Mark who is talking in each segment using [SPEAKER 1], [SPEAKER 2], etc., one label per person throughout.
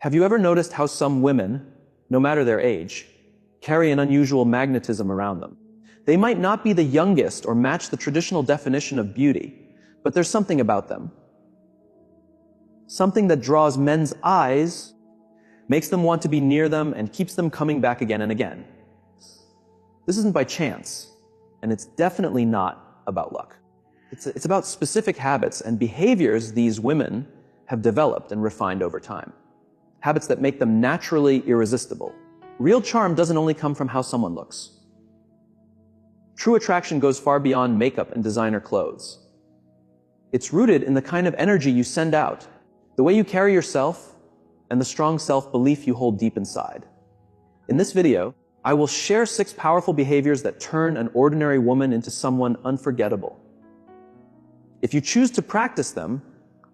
[SPEAKER 1] Have you ever noticed how some women, no matter their age, carry an unusual magnetism around them? They might not be the youngest or match the traditional definition of beauty, but there's something about them. Something that draws men's eyes, makes them want to be near them, and keeps them coming back again and again. This isn't by chance, and it's definitely not about luck. It's about specific habits and behaviors these women have developed and refined over time. Habits that make them naturally irresistible. Real charm doesn't only come from how someone looks. True attraction goes far beyond makeup and designer clothes. It's rooted in the kind of energy you send out, the way you carry yourself, and the strong self-belief you hold deep inside. In this video, I will share 6 powerful behaviors that turn an ordinary woman into someone unforgettable. If you choose to practice them,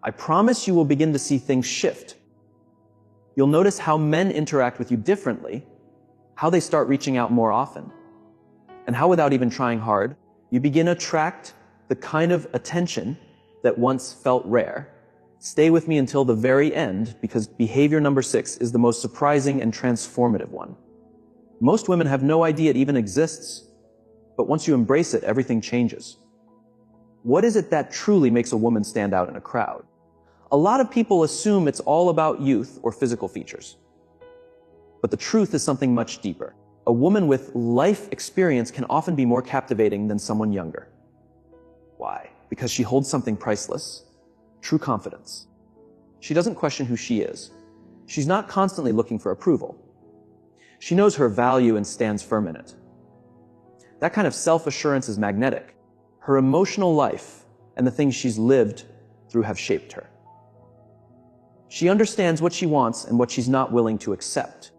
[SPEAKER 1] I promise you will begin to see things shift. You'll notice how men interact with you differently, how they start reaching out more often, and how without even trying hard, you begin to attract the kind of attention that once felt rare. Stay with me until the very end, because behavior number 6 is the most surprising and transformative one. Most women have no idea it even exists, but once you embrace it, everything changes. What is it that truly makes a woman stand out in a crowd? A lot of people assume it's all about youth or physical features. But the truth is something much deeper. A woman with life experience can often be more captivating than someone younger. Why? Because she holds something priceless, true confidence. She doesn't question who she is. She's not constantly looking for approval. She knows her value and stands firm in it. That kind of self-assurance is magnetic. Her emotional life and the things she's lived through have shaped her. She understands what she wants and what she's not willing to accept.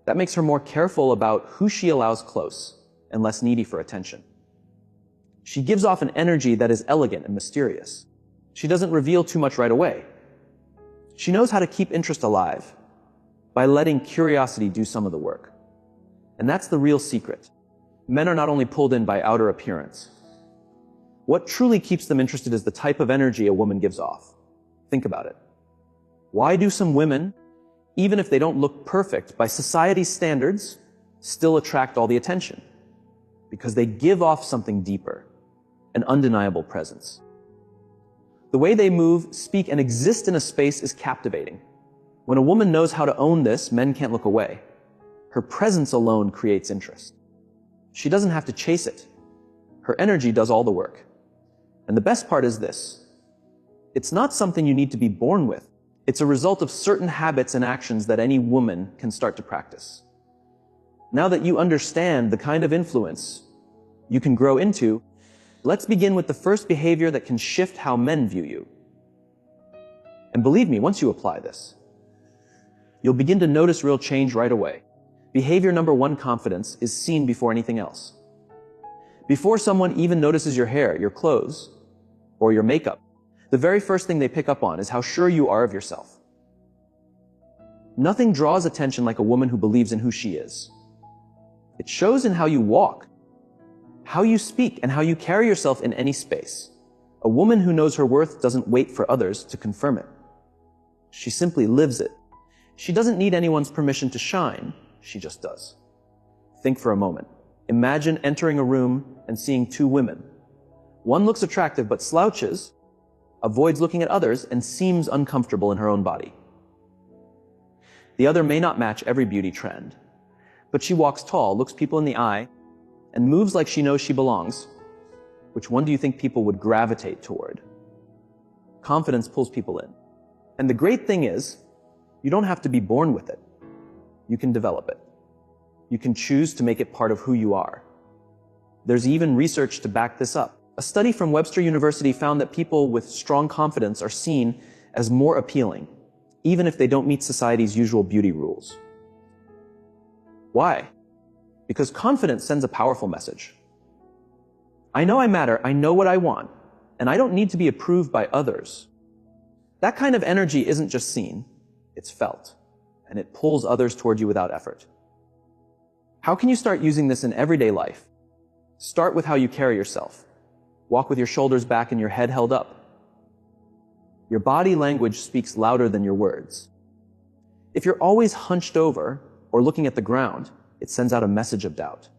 [SPEAKER 1] That makes her more careful about who she allows close and less needy for attention. She gives off an energy that is elegant and mysterious. She doesn't reveal too much right away. She knows how to keep interest alive by letting curiosity do some of the work. And that's the real secret. Men are not only pulled in by outer appearance. What truly keeps them interested is the type of energy a woman gives off. Think about it. Why do some women, even if they don't look perfect by society's standards, still attract all the attention? Because they give off something deeper, an undeniable presence. The way they move, speak, and exist in a space is captivating. When a woman knows how to own this, men can't look away. Her presence alone creates interest. She doesn't have to chase it. Her energy does all the work. And the best part is this. It's not something you need to be born with. It's a result of certain habits and actions that any woman can start to practice. Now that you understand the kind of influence you can grow into, let's begin with the first behavior that can shift how men view you. And believe me, once you apply this, you'll begin to notice real change right away. Behavior number 1, confidence, is seen before anything else. Before someone even notices your hair, your clothes, or your makeup, the very first thing they pick up on is how sure you are of yourself. Nothing draws attention like a woman who believes in who she is. It shows in how you walk, how you speak, and how you carry yourself in any space. A woman who knows her worth doesn't wait for others to confirm it. She simply lives it. She doesn't need anyone's permission to shine. She just does. Think for a moment. Imagine entering a room and seeing 2 women. One looks attractive but slouches, avoids looking at others, and seems uncomfortable in her own body. The other may not match every beauty trend, but she walks tall, looks people in the eye, and moves like she knows she belongs. Which one do you think people would gravitate toward? Confidence pulls people in. And the great thing is, you don't have to be born with it. You can develop it. You can choose to make it part of who you are. There's even research to back this up. A study from Webster University found that people with strong confidence are seen as more appealing, even if they don't meet society's usual beauty rules. Why? Because confidence sends a powerful message. I know I matter, I know what I want, and I don't need to be approved by others. That kind of energy isn't just seen, it's felt, and it pulls others toward you without effort. How can you start using this in everyday life? Start with how you carry yourself. Walk with your shoulders back and your head held up. Your body language speaks louder than your words. If you're always hunched over or looking at the ground, it sends out a message of doubt.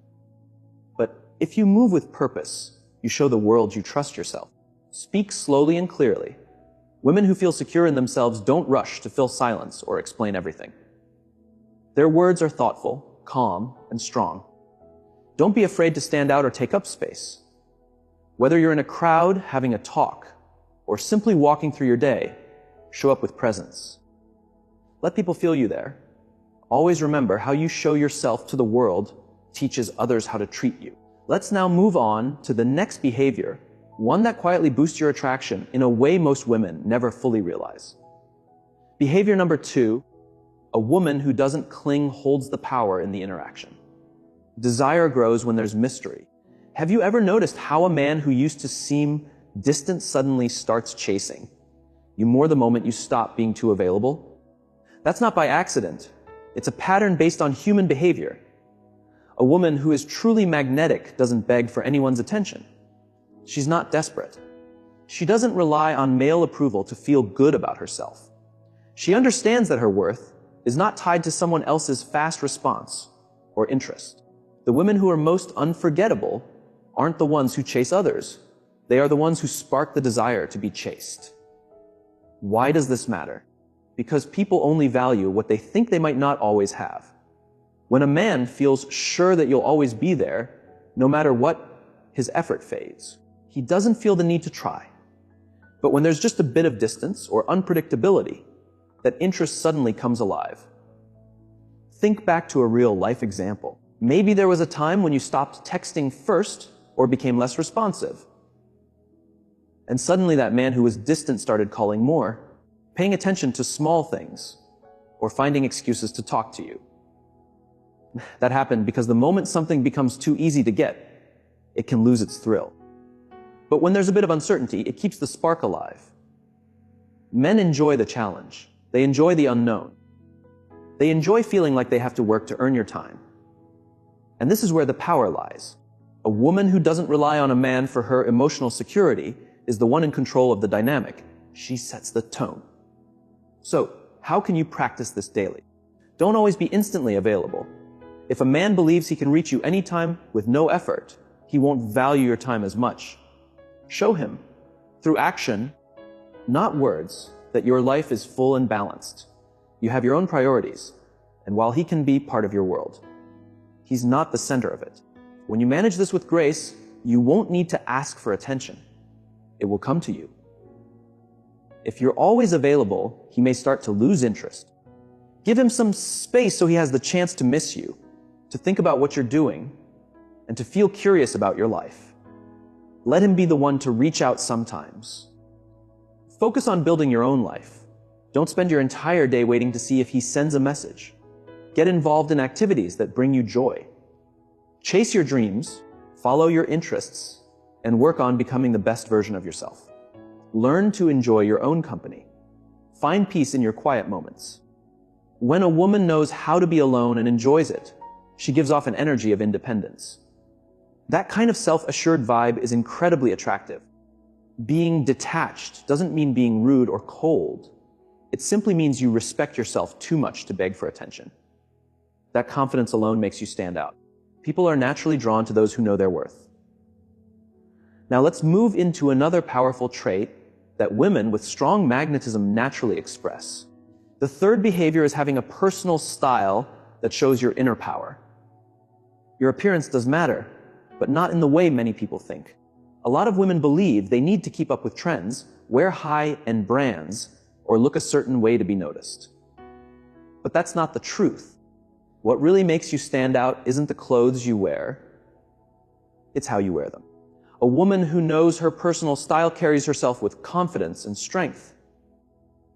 [SPEAKER 1] But if you move with purpose, you show the world you trust yourself. Speak slowly and clearly. Women who feel secure in themselves don't rush to fill silence or explain everything. Their words are thoughtful, calm, and strong. Don't be afraid to stand out or take up space. Whether you're in a crowd having a talk or simply walking through your day, show up with presence. Let people feel you there. Always remember, how you show yourself to the world teaches others how to treat you. Let's now move on to the next behavior, one that quietly boosts your attraction in a way most women never fully realize. Behavior number 2, a woman who doesn't cling holds the power in the interaction. Desire grows when there's mystery. Have you ever noticed how a man who used to seem distant suddenly starts chasing you more the moment you stop being too available? That's not by accident. It's a pattern based on human behavior. A woman who is truly magnetic doesn't beg for anyone's attention. She's not desperate. She doesn't rely on male approval to feel good about herself. She understands that her worth is not tied to someone else's fast response or interest. The women who are most unforgettable aren't the ones who chase others. They are the ones who spark the desire to be chased. Why does this matter? Because people only value what they think they might not always have. When a man feels sure that you'll always be there, no matter what, his effort fades. He doesn't feel the need to try. But when there's just a bit of distance or unpredictability, that interest suddenly comes alive. Think back to a real life example. Maybe there was a time when you stopped texting first or became less responsive. And suddenly that man who was distant started calling more, paying attention to small things, or finding excuses to talk to you. That happened because the moment something becomes too easy to get, it can lose its thrill. But when there's a bit of uncertainty, it keeps the spark alive. Men enjoy the challenge. They enjoy the unknown. They enjoy feeling like they have to work to earn your time. And this is where the power lies. A woman who doesn't rely on a man for her emotional security is the one in control of the dynamic. She sets the tone. So, how can you practice this daily? Don't always be instantly available. If a man believes he can reach you anytime with no effort, he won't value your time as much. Show him, through action, not words, that your life is full and balanced. You have your own priorities, and while he can be part of your world, he's not the center of it. When you manage this with grace, you won't need to ask for attention. It will come to you. If you're always available, he may start to lose interest. Give him some space so he has the chance to miss you, to think about what you're doing, and to feel curious about your life. Let him be the one to reach out sometimes. Focus on building your own life. Don't spend your entire day waiting to see if he sends a message. Get involved in activities that bring you joy. Chase your dreams, follow your interests, and work on becoming the best version of yourself. Learn to enjoy your own company. Find peace in your quiet moments. When a woman knows how to be alone and enjoys it, she gives off an energy of independence. That kind of self-assured vibe is incredibly attractive. Being detached doesn't mean being rude or cold. It simply means you respect yourself too much to beg for attention. That confidence alone makes you stand out. People are naturally drawn to those who know their worth. Now let's move into another powerful trait that women with strong magnetism naturally express. The third behavior is having a personal style that shows your inner power. Your appearance does matter, but not in the way many people think. A lot of women believe they need to keep up with trends, wear high-end brands, or look a certain way to be noticed. But that's not the truth. What really makes you stand out isn't the clothes you wear, it's how you wear them. A woman who knows her personal style carries herself with confidence and strength.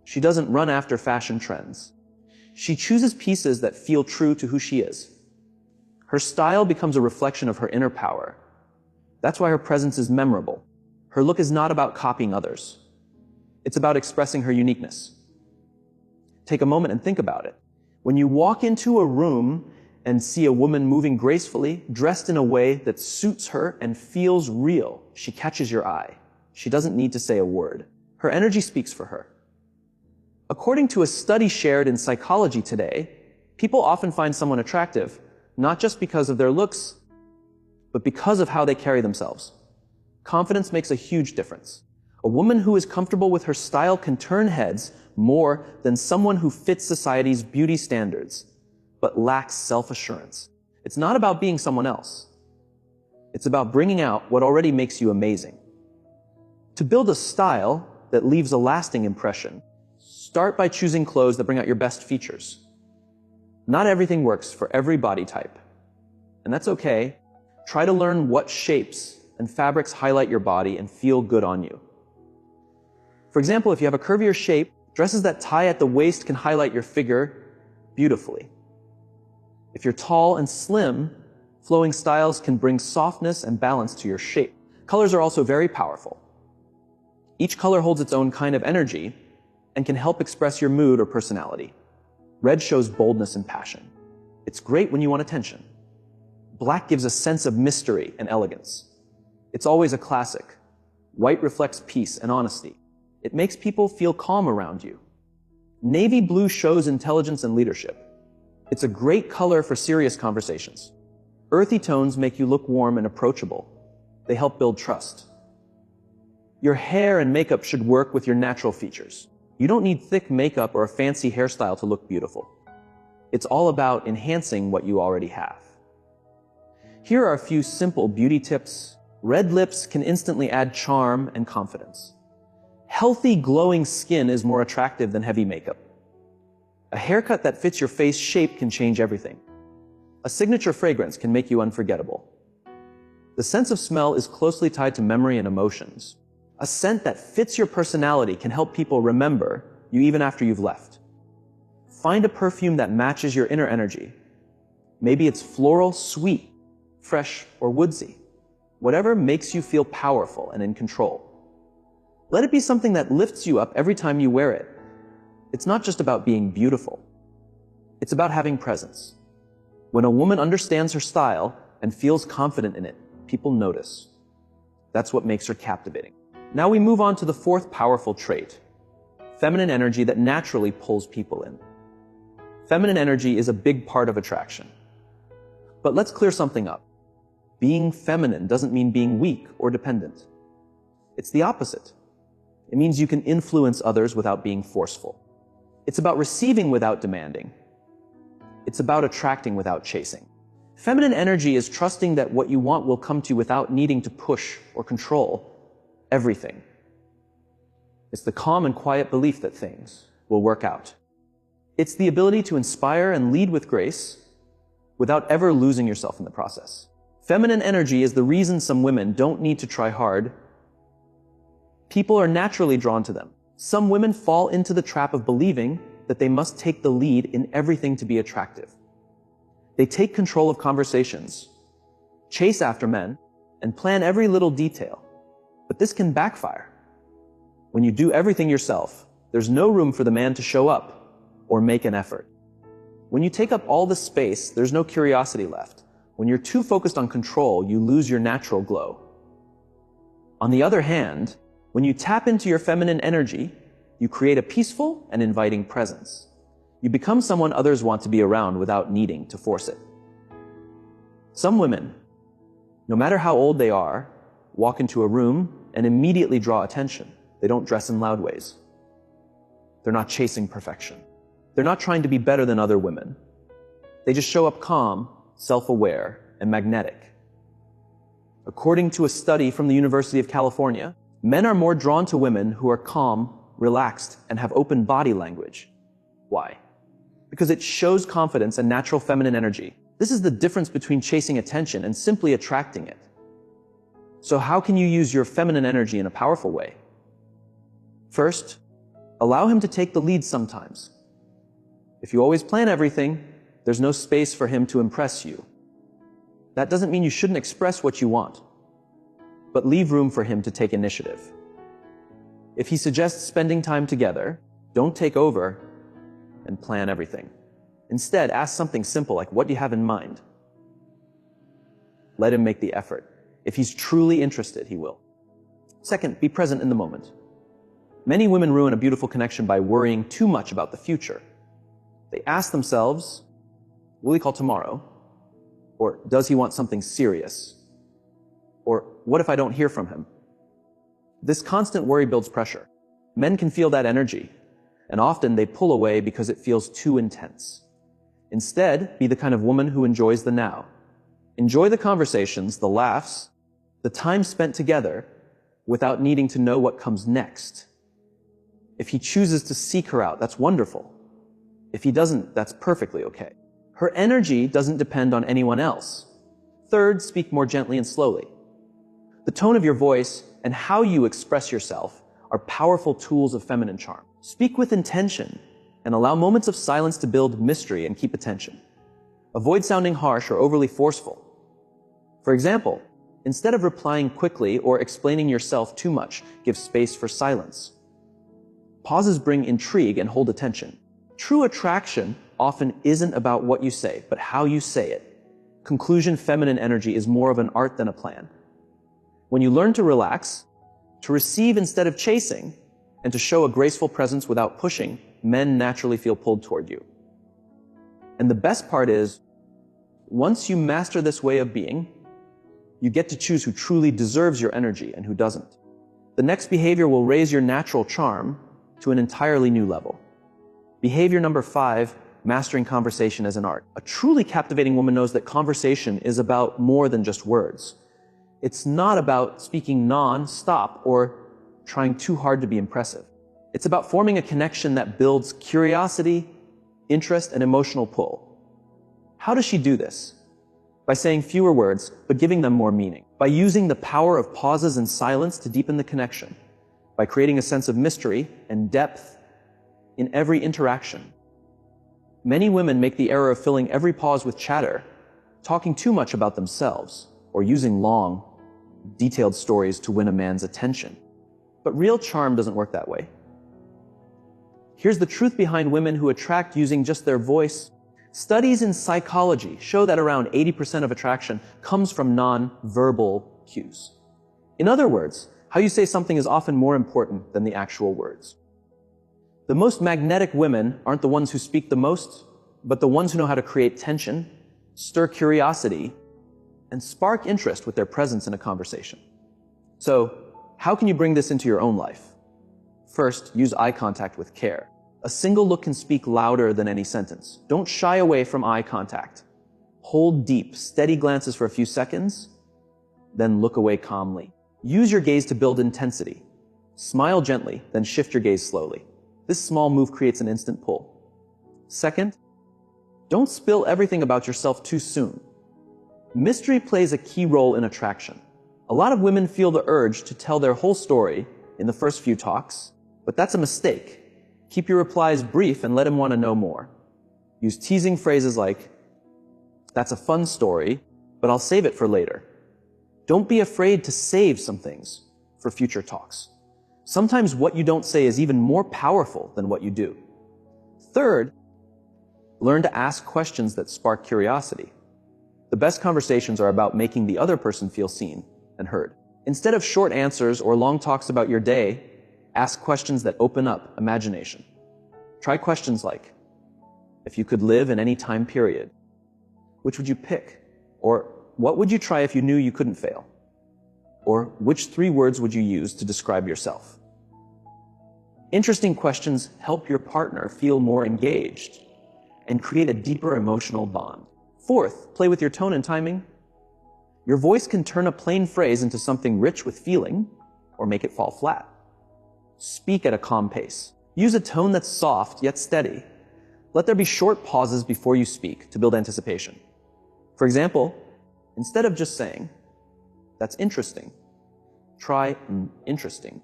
[SPEAKER 1] She doesn't run after fashion trends. She chooses pieces that feel true to who she is. Her style becomes a reflection of her inner power. That's why her presence is memorable. Her look is not about copying others. It's about expressing her uniqueness. Take a moment and think about it. When you walk into a room and see a woman moving gracefully, dressed in a way that suits her and feels real, she catches your eye. She doesn't need to say a word. Her energy speaks for her. According to a study shared in Psychology Today, people often find someone attractive, not just because of their looks, but because of how they carry themselves. Confidence makes a huge difference. A woman who is comfortable with her style can turn heads more than someone who fits society's beauty standards, but lacks self-assurance. It's not about being someone else. It's about bringing out what already makes you amazing. To build a style that leaves a lasting impression, start by choosing clothes that bring out your best features. Not everything works for every body type, and that's okay. Try to learn what shapes and fabrics highlight your body and feel good on you. For example, if you have a curvier shape, dresses that tie at the waist can highlight your figure beautifully. If you're tall and slim, flowing styles can bring softness and balance to your shape. Colors are also very powerful. Each color holds its own kind of energy and can help express your mood or personality. Red shows boldness and passion. It's great when you want attention. Black gives a sense of mystery and elegance. It's always a classic. White reflects peace and honesty. It makes people feel calm around you. Navy blue shows intelligence and leadership. It's a great color for serious conversations. Earthy tones make you look warm and approachable. They help build trust. Your hair and makeup should work with your natural features. You don't need thick makeup or a fancy hairstyle to look beautiful. It's all about enhancing what you already have. Here are a few simple beauty tips. Red lips can instantly add charm and confidence. Healthy, glowing skin is more attractive than heavy makeup. A haircut that fits your face shape can change everything. A signature fragrance can make you unforgettable. The sense of smell is closely tied to memory and emotions. A scent that fits your personality can help people remember you even after you've left. Find a perfume that matches your inner energy. Maybe it's floral, sweet, fresh, or woodsy. Whatever makes you feel powerful and in control. Let it be something that lifts you up every time you wear it. It's not just about being beautiful. It's about having presence. When a woman understands her style and feels confident in it, people notice. That's what makes her captivating. Now we move on to the fourth powerful trait, feminine energy that naturally pulls people in. Feminine energy is a big part of attraction. But let's clear something up. Being feminine doesn't mean being weak or dependent. It's the opposite. It means you can influence others without being forceful. It's about receiving without demanding. It's about attracting without chasing. Feminine energy is trusting that what you want will come to you without needing to push or control everything. It's the calm and quiet belief that things will work out. It's the ability to inspire and lead with grace without ever losing yourself in the process. Feminine energy is the reason some women don't need to try hard. People are naturally drawn to them. Some women fall into the trap of believing that they must take the lead in everything to be attractive. They take control of conversations, chase after men, and plan every little detail. But this can backfire. When you do everything yourself, there's no room for the man to show up or make an effort. When you take up all the space, there's no curiosity left. When you're too focused on control, you lose your natural glow. On the other hand, when you tap into your feminine energy, you create a peaceful and inviting presence. You become someone others want to be around without needing to force it. Some women, no matter how old they are, walk into a room and immediately draw attention. They don't dress in loud ways. They're not chasing perfection. They're not trying to be better than other women. They just show up calm, self-aware, and magnetic. According to a study from the University of California, men are more drawn to women who are calm, relaxed, and have open body language. Why? Because it shows confidence and natural feminine energy. This is the difference between chasing attention and simply attracting it. So how can you use your feminine energy in a powerful way? First, allow him to take the lead sometimes. If you always plan everything, there's no space for him to impress you. That doesn't mean you shouldn't express what you want, but leave room for him to take initiative. If he suggests spending time together, don't take over and plan everything. Instead, ask something simple like, what do you have in mind? Let him make the effort. If he's truly interested, he will. Second, be present in the moment. Many women ruin a beautiful connection by worrying too much about the future. They ask themselves, will he call tomorrow? Or does he want something serious? Or what if I don't hear from him? This constant worry builds pressure. Men can feel that energy, and often they pull away because it feels too intense. Instead, be the kind of woman who enjoys the now. Enjoy the conversations, the laughs, the time spent together without needing to know what comes next. If he chooses to seek her out, that's wonderful. If he doesn't, that's perfectly okay. Her energy doesn't depend on anyone else. Third, speak more gently and slowly. The tone of your voice and how you express yourself are powerful tools of feminine charm. Speak with intention and allow moments of silence to build mystery and keep attention. Avoid sounding harsh or overly forceful. For example, instead of replying quickly or explaining yourself too much, give space for silence. Pauses bring intrigue and hold attention. True attraction often isn't about what you say, but how you say it. Conclusion: feminine energy is more of an art than a plan. When you learn to relax, to receive instead of chasing, and to show a graceful presence without pushing, men naturally feel pulled toward you. And the best part is, once you master this way of being, you get to choose who truly deserves your energy and who doesn't. The next behavior will raise your natural charm to an entirely new level. Behavior number 5, mastering conversation as an art. A truly captivating woman knows that conversation is about more than just words. It's not about speaking non-stop or trying too hard to be impressive. It's about forming a connection that builds curiosity, interest, and emotional pull. How does she do this? By saying fewer words, but giving them more meaning. By using the power of pauses and silence to deepen the connection. By creating a sense of mystery and depth in every interaction. Many women make the error of filling every pause with chatter, talking too much about themselves, or using long, detailed stories to win a man's attention. But real charm doesn't work that way. Here's the truth behind women who attract using just their voice. Studies in psychology show that around 80% of attraction comes from non-verbal cues. In other words, how you say something is often more important than the actual words. The most magnetic women aren't the ones who speak the most, but the ones who know how to create tension, stir curiosity, and spark interest with their presence in a conversation. So, how can you bring this into your own life? First, use eye contact with care. A single look can speak louder than any sentence. Don't shy away from eye contact. Hold deep, steady glances for a few seconds, then look away calmly. Use your gaze to build intensity. Smile gently, then shift your gaze slowly. This small move creates an instant pull. Second, don't spill everything about yourself too soon. Mystery plays a key role in attraction. A lot of women feel the urge to tell their whole story in the first few talks, but that's a mistake. Keep your replies brief and let him want to know more. Use teasing phrases like, "That's a fun story, but I'll save it for later." Don't be afraid to save some things for future talks. Sometimes what you don't say is even more powerful than what you do. Third, learn to ask questions that spark curiosity. The best conversations are about making the other person feel seen and heard. Instead of short answers or long talks about your day, ask questions that open up imagination. Try questions like, if you could live in any time period, which would you pick? Or what would you try if you knew you couldn't fail? Or which 3 words would you use to describe yourself? Interesting questions help your partner feel more engaged and create a deeper emotional bond. Fourth, play with your tone and timing. Your voice can turn a plain phrase into something rich with feeling or make it fall flat. Speak at a calm pace. Use a tone that's soft yet steady. Let there be short pauses before you speak to build anticipation. For example, instead of just saying, "That's interesting," try "interesting,"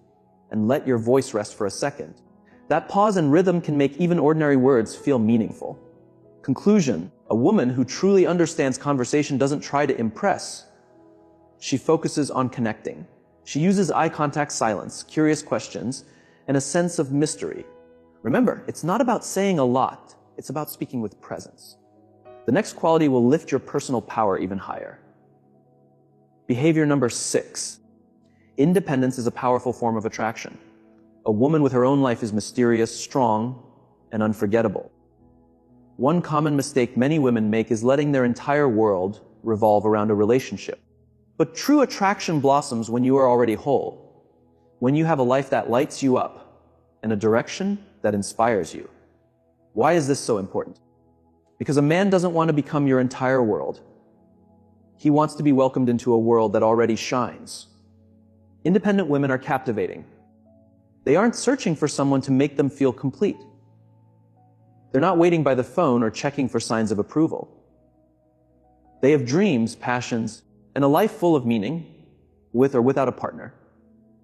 [SPEAKER 1] and let your voice rest for a second. That pause and rhythm can make even ordinary words feel meaningful. Conclusion: a woman who truly understands conversation doesn't try to impress. She focuses on connecting. She uses eye contact, silence, curious questions, and a sense of mystery. Remember, it's not about saying a lot, it's about speaking with presence. The next quality will lift your personal power even higher. Behavior number 6. Independence is a powerful form of attraction. A woman with her own life is mysterious, strong, and unforgettable. One common mistake many women make is letting their entire world revolve around a relationship. But true attraction blossoms when you are already whole, when you have a life that lights you up, and a direction that inspires you. Why is this so important? Because a man doesn't want to become your entire world. He wants to be welcomed into a world that already shines. Independent women are captivating. They aren't searching for someone to make them feel complete. They're not waiting by the phone or checking for signs of approval. They have dreams, passions, and a life full of meaning, with or without a partner.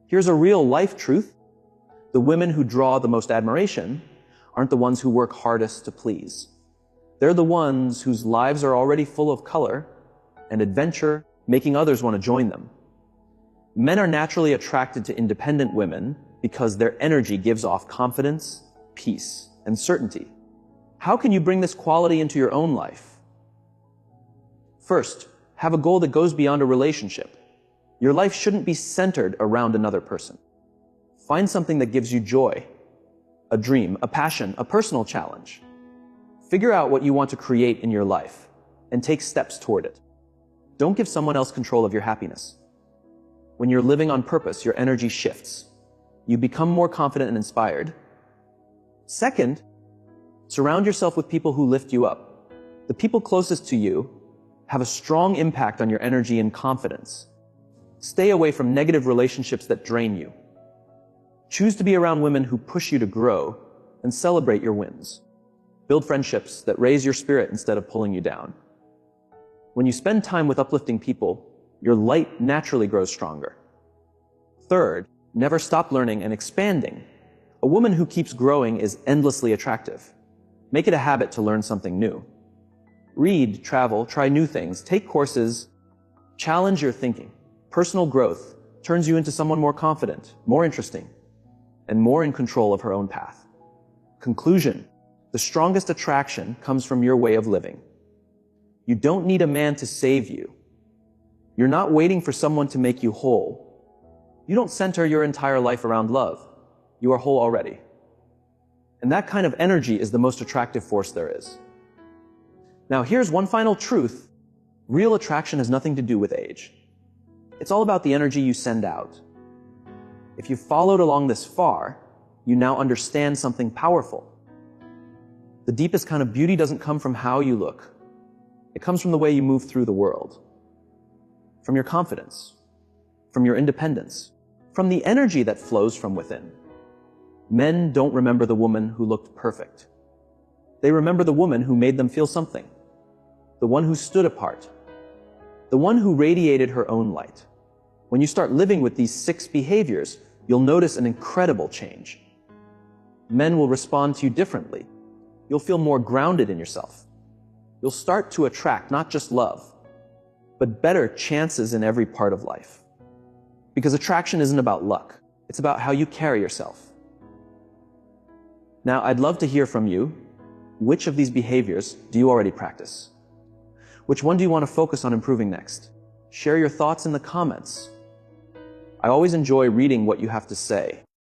[SPEAKER 1] Here's a real life truth. The women who draw the most admiration aren't the ones who work hardest to please. They're the ones whose lives are already full of color and adventure, making others want to join them. Men are naturally attracted to independent women because their energy gives off confidence, peace, and certainty. How can you bring this quality into your own life? First, have a goal that goes beyond a relationship. Your life shouldn't be centered around another person. Find something that gives you joy, a dream, a passion, a personal challenge. Figure out what you want to create in your life and take steps toward it. Don't give someone else control of your happiness. When you're living on purpose, your energy shifts. You become more confident and inspired. Second, surround yourself with people who lift you up. The people closest to you have a strong impact on your energy and confidence. Stay away from negative relationships that drain you. Choose to be around women who push you to grow and celebrate your wins. Build friendships that raise your spirit instead of pulling you down. When you spend time with uplifting people, your light naturally grows stronger. Third, never stop learning and expanding. A woman who keeps growing is endlessly attractive. Make it a habit to learn something new. Read, travel, try new things, take courses, challenge your thinking. Personal growth turns you into someone more confident, more interesting, and more in control of her own path. Conclusion: the strongest attraction comes from your way of living. You don't need a man to save you. You're not waiting for someone to make you whole. You don't center your entire life around love. You are whole already. And that kind of energy is the most attractive force there is. Now, here's one final truth. Real attraction has nothing to do with age. It's all about the energy you send out. If you've followed along this far, you now understand something powerful. The deepest kind of beauty doesn't come from how you look. It comes from the way you move through the world. From your confidence. From your independence. From the energy that flows from within. Men don't remember the woman who looked perfect. They remember the woman who made them feel something. The one who stood apart. The one who radiated her own light. When you start living with these 6 behaviors, you'll notice an incredible change. Men will respond to you differently. You'll feel more grounded in yourself. You'll start to attract not just love, but better chances in every part of life. Because attraction isn't about luck. It's about how you carry yourself. Now, I'd love to hear from you. Which of these behaviors do you already practice? Which one do you want to focus on improving next? Share your thoughts in the comments. I always enjoy reading what you have to say.